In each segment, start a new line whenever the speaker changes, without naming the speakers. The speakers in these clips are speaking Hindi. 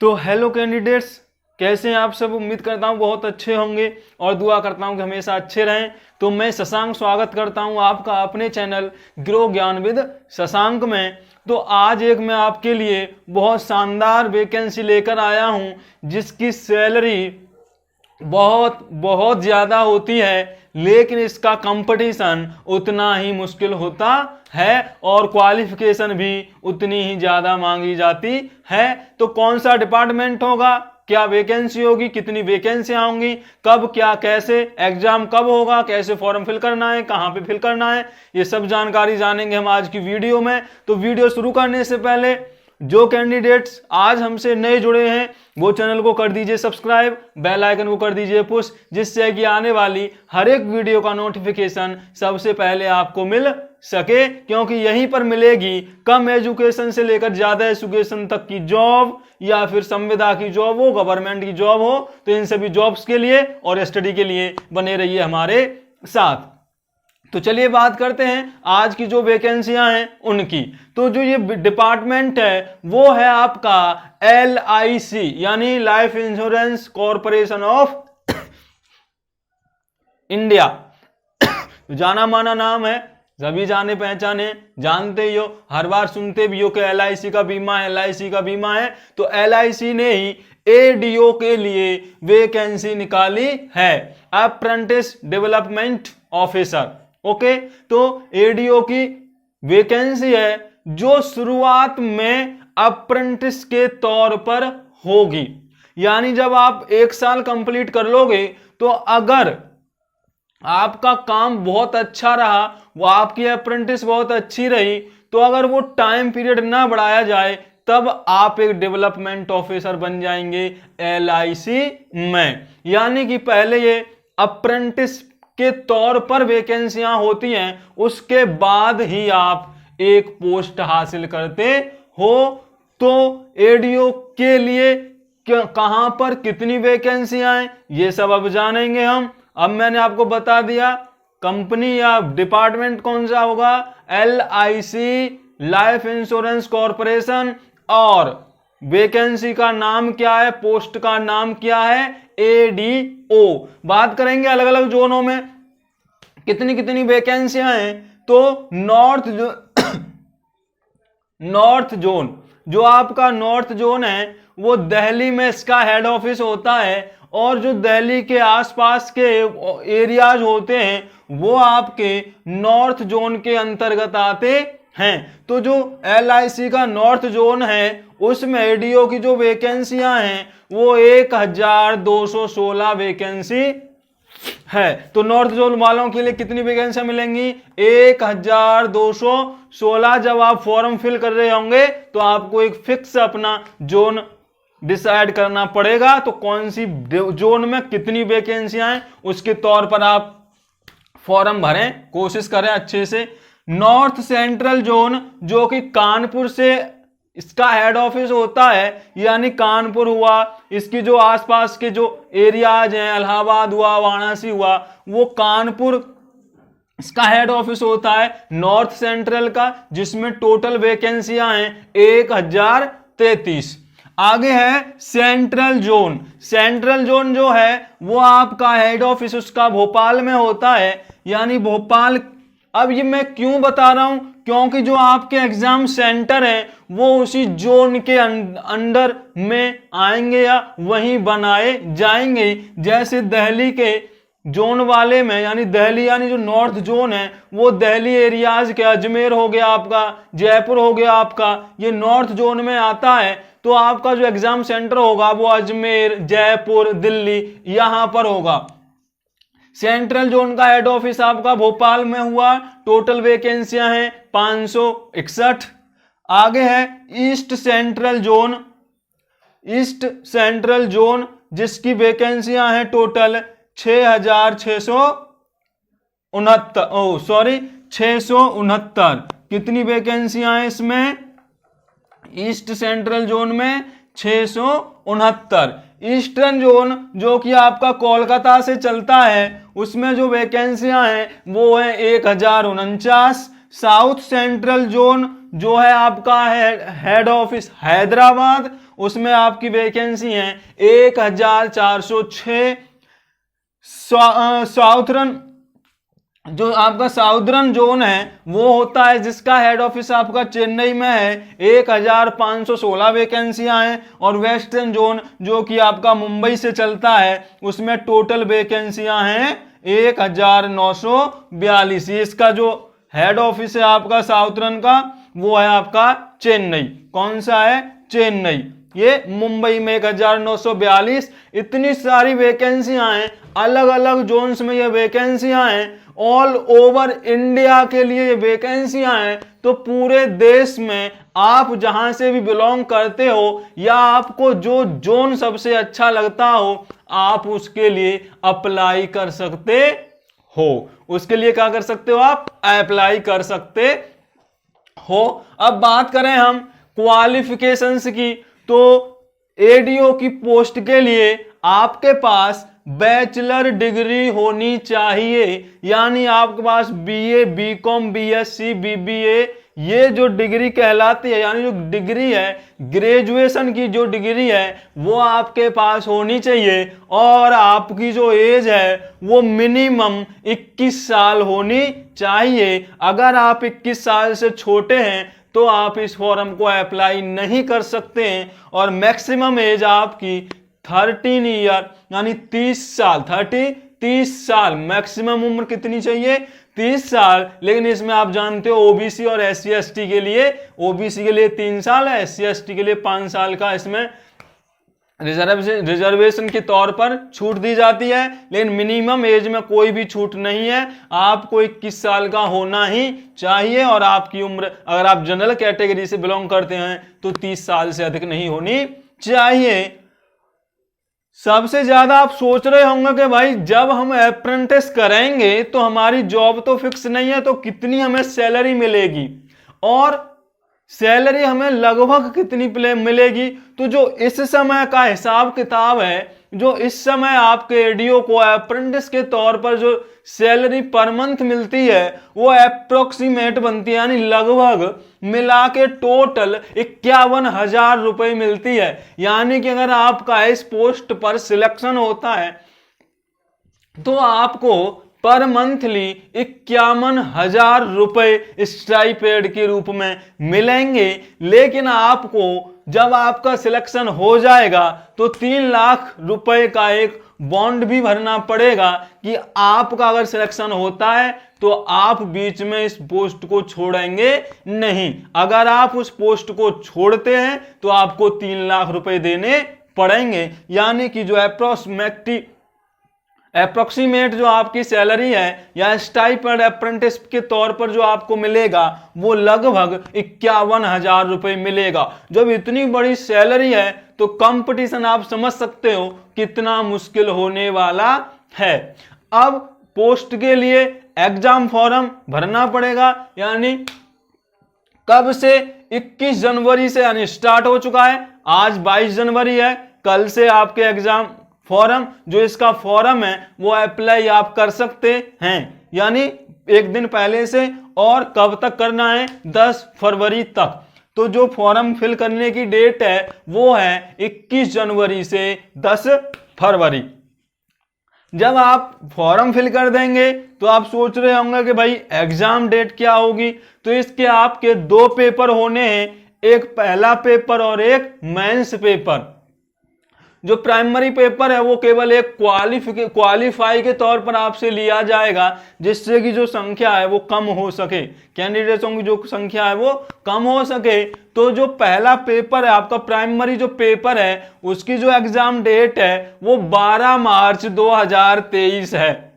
तो हेलो कैंडिडेट्स, कैसे हैं आप सब। उम्मीद करता हूं बहुत अच्छे होंगे और दुआ करता हूं कि हमेशा अच्छे रहें। तो मैं शशांक स्वागत करता हूं आपका अपने चैनल ग्रो ज्ञान विद शशांक में। तो आज एक मैं आपके लिए बहुत शानदार वैकेंसी लेकर आया हूं जिसकी सैलरी बहुत बहुत ज़्यादा होती है, लेकिन इसका कंपटीशन उतना ही मुश्किल होता है और क्वालिफिकेशन भी उतनी ही ज़्यादा मांगी जाती है। तो कौन सा डिपार्टमेंट होगा, क्या वैकेंसी होगी, कितनी वैकेंसियां होंगी, कब क्या कैसे एग्जाम कब होगा, कैसे फॉर्म फिल करना है, कहां पे फिल करना है, ये सब जानकारी जानेंगे हम आज की वीडियो में। तो वीडियो शुरू करने से पहले जो कैंडिडेट्स आज हमसे नए जुड़े हैं वो चैनल को कर दीजिए सब्सक्राइब, बेल आइकन को कर दीजिए पुश, जिससे कि आने वाली हर एक वीडियो का नोटिफिकेशन सबसे पहले आपको मिल सके, क्योंकि यहीं पर मिलेगी कम एजुकेशन से लेकर ज्यादा एजुकेशन तक की जॉब, या फिर संविदा की जॉब हो, गवर्नमेंट की जॉब हो। तो इन सभी जॉब्स के लिए और स्टडी के लिए बने रहिए हमारे साथ। तो चलिए बात करते हैं आज की जो वैकेंसियां हैं उनकी। तो जो ये डिपार्टमेंट है वो है आपका LIC यानी life insurance corporation of India. जाना माना नाम है, सभी जाने पहचाने, जानते ही हो, हर बार सुनते भी हो कि LIC का बीमा है, LIC का बीमा है। तो LIC ने ही ADO के लिए वैकेंसी निकाली है, अप्रेंटिस डेवलपमेंट ऑफिसर। ओके, तो ADO की वैकेंसी है जो शुरुआत में अप्रेंटिस के तौर पर होगी, यानी जब आप 1 साल कंप्लीट कर लोगे तो अगर आपका काम बहुत अच्छा रहा, वो आपकी अप्रेंटिस बहुत अच्छी रही, तो अगर वो टाइम पीरियड ना बढ़ाया जाए तब आप एक डेवलपमेंट ऑफिसर बन जाएंगे LIC में। यानी कि पहले ये अप्रेंटिस के तौर पर वैकेंसियां होती हैं, उसके बाद ही आप एक पोस्ट हासिल करते हो। तो ADO के लिए कहां पर कितनी वैकेंसियां हैं ये सब अब जानेंगे हम। अब मैंने आपको बता दिया कंपनी या डिपार्टमेंट कौन सा होगा, LIC लाइफ इंश्योरेंस कॉरपोरेशन, और वैकेंसी का नाम क्या है, पोस्ट का नाम क्या है, ADO। बात करेंगे अलग अलग जोनों में कितनी कितनी वैकेंसियां हैं। तो नॉर्थ जोन, जो आपका नॉर्थ जोन है वो दिल्ली में इसका हेड ऑफिस होता है, और जो दिल्ली के आसपास के एरियाज होते हैं वो आपके नॉर्थ जोन के अंतर्गत आते हैं। तो जो LIC का नॉर्थ जोन है उसमें ADO की जो वैकेंसियां हैं वो 1216 वैकेंसी है। तो नॉर्थ जोन वालों के लिए कितनी वैकेंसी मिलेंगी, 1216। जब आप फॉर्म फिल कर रहे होंगे तो आपको एक फिक्स अपना जोन डिसाइड करना पड़ेगा, तो कौन सी जोन में कितनी वैकेंसियां हैं उसके तौर पर आप फॉर्म भरें, कोशिश करें अच्छे से। नॉर्थ सेंट्रल जोन जो कि कानपुर से इसका हेड ऑफिस होता है, यानी कानपुर हुआ, इसकी जो आसपास के जो एरियाज हैं, इलाहाबाद हुआ, वाराणसी हुआ, वो कानपुर इसका हेड ऑफिस होता है नॉर्थ सेंट्रल का, जिसमें टोटल वैकेंसियां हैं 1033। आगे है सेंट्रल जोन। सेंट्रल जोन जो है वो आपका हेड ऑफिस उसका भोपाल में होता है, यानी भोपाल। अब ये मैं क्यों बता रहा हूं, क्योंकि जो आपके एग्जाम सेंटर है वो उसी जोन के अंडर में आएंगे या वहीं बनाए जाएंगे। जैसे दिल्ली के जोन वाले में, यानी दिल्ली यानी जो नॉर्थ जोन है वो दिल्ली एरियाज के, अजमेर हो गया आपका, जयपुर हो गया आपका, ये नॉर्थ जोन में आता है। तो आपका जो एग्जाम सेंटर होगा वो अजमेर, जयपुर, दिल्ली यहां पर होगा। सेंट्रल जोन का हेड ऑफिस आपका भोपाल में हुआ। टोटल वैकेंसियां हैं 561। आगे है east central zone. East central zone जिसकी वैकेंसियां हैं टोटल 669। कितनी वैकेंसियां हैं इसमें, ईस्ट सेंट्रल जोन में 669। ईस्टर्न जोन जो कि आपका कोलकाता से चलता है उसमें जो वैकेंसियां हैं वो है 1049। साउथ सेंट्रल जोन जो है आपका हेड ऑफिस हैदराबाद, उसमें आपकी वैकेंसी है 1406। साउथर्न जो आपका साउदर्न जोन है वो होता है जिसका हेड ऑफिस आपका चेन्नई में है, 1516 वैकेंसियां हैं। और वेस्टर्न जोन जो कि आपका मुंबई से चलता है उसमें टोटल वैकेंसियां हैं 1942। इसका जो हेड ऑफिस है आपका साउथर्न का वो है आपका चेन्नई। कौन सा है? चेन्नई। ये मुंबई में 1942। इतनी सारी वैकेंसियां हैं, अलग अलग जोन्स में ये वैकेंसियां हैं, ऑल ओवर इंडिया के लिए ये वैकेंसियां हैं। तो पूरे देश में आप जहां से भी बिलोंग करते हो या आपको जो जोन सबसे अच्छा लगता हो आप उसके लिए अप्लाई कर सकते हो। उसके लिए क्या कर सकते हो? आप अप्लाई कर सकते हो। अब बात करें हम क्वालिफिकेशंस की, तो एडीओ की पोस्ट के लिए आपके पास बैचलर डिग्री होनी चाहिए, यानी आपके पास बीए, बीकॉम, बीएससी, बीबीए ये जो डिग्री कहलाती है, यानी जो डिग्री है ग्रेजुएशन की जो डिग्री है वो आपके पास होनी चाहिए। और आपकी जो एज है वो मिनिमम 21 साल होनी चाहिए। अगर आप 21 साल से छोटे हैं तो आप इस फॉर्म को अप्लाई नहीं कर सकते हैं। और मैक्सिमम एज आपकी 13 ईयर यानी 30 साल, 30 साल मैक्सिमम उम्र कितनी चाहिए? 30 साल। लेकिन इसमें आप जानते हो ओबीसी और एससी एसटी के लिए, ओबीसी के लिए 3 साल है, एससी एसटी के लिए 5 साल का इसमें रिजर्वेशन के तौर पर छूट दी जाती है। लेकिन मिनिमम एज में कोई भी छूट नहीं है, आपको 21 साल का होना ही चाहिए। और आपकी उम्र अगर आप जनरल कैटेगरी से बिलोंग करते हैं तो 30 साल से अधिक नहीं होनी चाहिए। सबसे ज्यादा आप सोच रहे होंगे कि भाई जब हम अप्रेंटिस करेंगे तो हमारी जॉब तो फिक्स नहीं है, तो कितनी हमें सैलरी मिलेगी और सैलरी हमें लगभग कितनी मिलेगी? तो जो इस समय का हिसाब किताब है, जो इस समय आपके एडीओ को अप्रेंटिस के तौर पर जो सैलरी पर मंथ मिलती है वो अप्रोक्सीमेट बनती है, यानी लगभग मिला के टोटल 51,000 रुपए मिलती है। यानी कि अगर आपका इस पोस्ट पर सिलेक्शन होता है तो आपको पर मंथली 51,000 रुपए स्टाइपेंड के रूप में मिलेंगे। लेकिन आपको जब आपका सिलेक्शन हो जाएगा तो 3 लाख रुपए का एक बॉन्ड भी भरना पड़ेगा कि आपका अगर सिलेक्शन होता है तो आप बीच में इस पोस्ट को छोड़ेंगे नहीं। अगर आप उस पोस्ट को छोड़ते हैं तो आपको 3 लाख रुपए देने पड़ेंगे। यानी कि जो अप्रोक्सीमेट जो आपकी सैलरी है या स्टाइपेंड अप्रेंटिस के तौर पर जो आपको मिलेगा वो लगभग 51,000 रुपए मिलेगा। जब इतनी बड़ी सैलरी है तो कंपटीशन आप समझ सकते हो कितना मुश्किल होने वाला है। अब पोस्ट के लिए एग्जाम फॉर्म भरना पड़ेगा, यानी कब से? 21 जनवरी से यानी स्टार्ट हो चुका है। आज 22 जनवरी है, कल से आपके एग्जाम फॉर्म जो इसका फॉर्म है वो अप्लाई आप कर सकते हैं, यानी एक दिन पहले से। और कब तक करना है? 10 फरवरी तक। तो जो फॉर्म फिल करने की डेट है वो है 21 जनवरी से 10 फरवरी। जब आप फॉर्म फिल कर देंगे तो आप सोच रहे होंगे कि भाई एग्जाम डेट क्या होगी? तो इसके आपके 2 पेपर होने हैं, एक पहला पेपर और एक मेंस पेपर। जो प्राइमरी पेपर है वो केवल एक क्वालिफाई के तौर पर आपसे लिया जाएगा, जिससे कि जो संख्या है वो कम हो सके, कैंडिडेट्सों की जो संख्या है वो कम हो सके। तो जो पहला पेपर है आपका प्राइमरी जो पेपर है उसकी जो एग्जाम डेट है वो 12 मार्च 2023 है।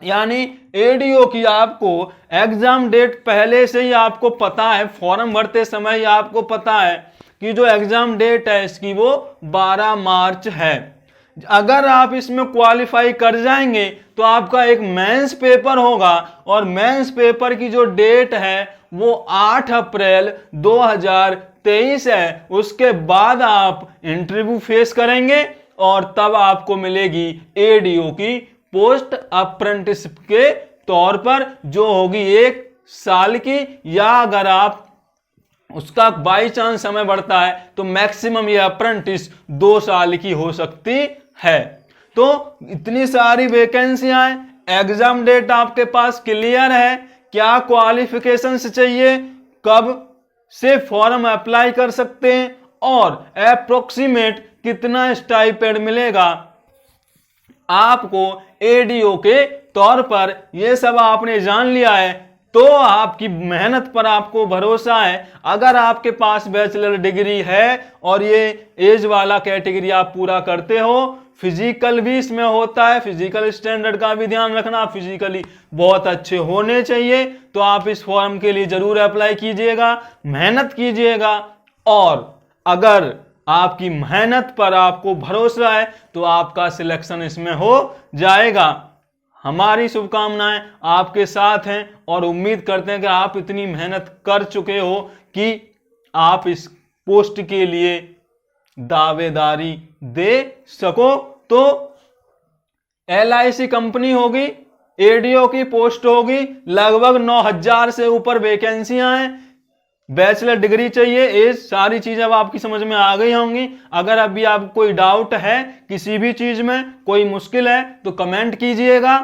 यानी एडीओ की आपको एग्जाम डेट पहले से ही आपको पता है, फॉर्म भरते समय ही आपको पता है कि जो एग्जाम डेट है इसकी वो 12 मार्च है। अगर आप इसमें क्वालिफाई कर जाएंगे तो आपका एक मेंस पेपर होगा और मेंस पेपर की जो डेट है वो 8 अप्रैल 2023 है। उसके बाद आप इंटरव्यू फेस करेंगे और तब आपको मिलेगी एडीओ की पोस्ट अप्रेंटिसशिप के तौर पर, जो होगी 1 साल की। या अगर आप उसका बाई चांस समय बढ़ता है तो मैक्सिमम ये अप्रेंटिस 2 साल की हो सकती है। तो इतनी सारी वैकेंसियां हैं, एग्जाम डेट आपके पास क्लियर है, क्या क्वालिफिकेशंस चाहिए, कब से फॉर्म अप्लाई कर सकते हैं और अप्रोक्सीमेट कितना स्टाइपेंड मिलेगा आपको एडीओ के तौर पर, यह सब आपने जान लिया है तो आपकी मेहनत पर आपको भरोसा है। अगर आपके पास बैचलर डिग्री है और ये एज वाला कैटेगरी आप पूरा करते हो, फिजिकल भी इसमें होता है, फिजिकल स्टैंडर्ड का भी ध्यान रखना, फिजिकली बहुत अच्छे होने चाहिए, तो आप इस फॉर्म के लिए जरूर अप्लाई कीजिएगा, मेहनत कीजिएगा। और अगर आपकी मेहनत पर आपको भरोसा है तो आपका सिलेक्शन इसमें हो जाएगा। हमारी शुभकामनाएं आपके साथ हैं और उम्मीद करते हैं कि आप इतनी मेहनत कर चुके हो कि आप इस पोस्ट के लिए दावेदारी दे सको। तो LIC कंपनी होगी, एडीओ की पोस्ट होगी, लगभग 9000 से ऊपर वैकेंसियां हैं, बैचलर डिग्री चाहिए, ये सारी चीजें अब आपकी समझ में आ गई होंगी। अगर अभी आपको कोई डाउट है किसी भी चीज में, कोई मुश्किल है तो कमेंट कीजिएगा,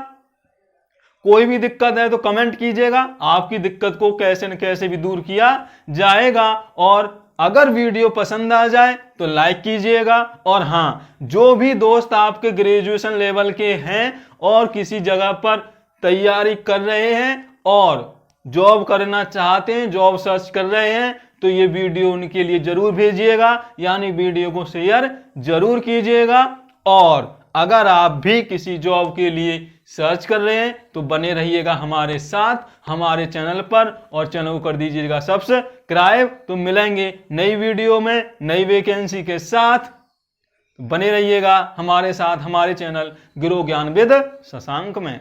कोई भी दिक्कत है तो कमेंट कीजिएगा, आपकी दिक्कत को कैसे न कैसे भी दूर किया जाएगा। और अगर वीडियो पसंद आ जाए तो लाइक कीजिएगा। और हाँ, जो भी दोस्त आपके ग्रेजुएशन लेवल के हैं और किसी जगह पर तैयारी कर रहे हैं और जॉब करना चाहते हैं, जॉब सर्च कर रहे हैं, तो ये वीडियो उनके लिए जरूर भेजिएगा, यानी वीडियो को शेयर जरूर कीजिएगा। और अगर आप भी किसी जॉब के लिए सर्च कर रहे हैं तो बने रहिएगा हमारे साथ, हमारे चैनल पर, और चैनल को कर दीजिएगा सब्सक्राइब। तो मिलेंगे नई वीडियो में नई वैकेंसी के साथ, बने रहिएगा हमारे साथ, हमारे चैनल ग्रो ज्ञान विद शशांक में।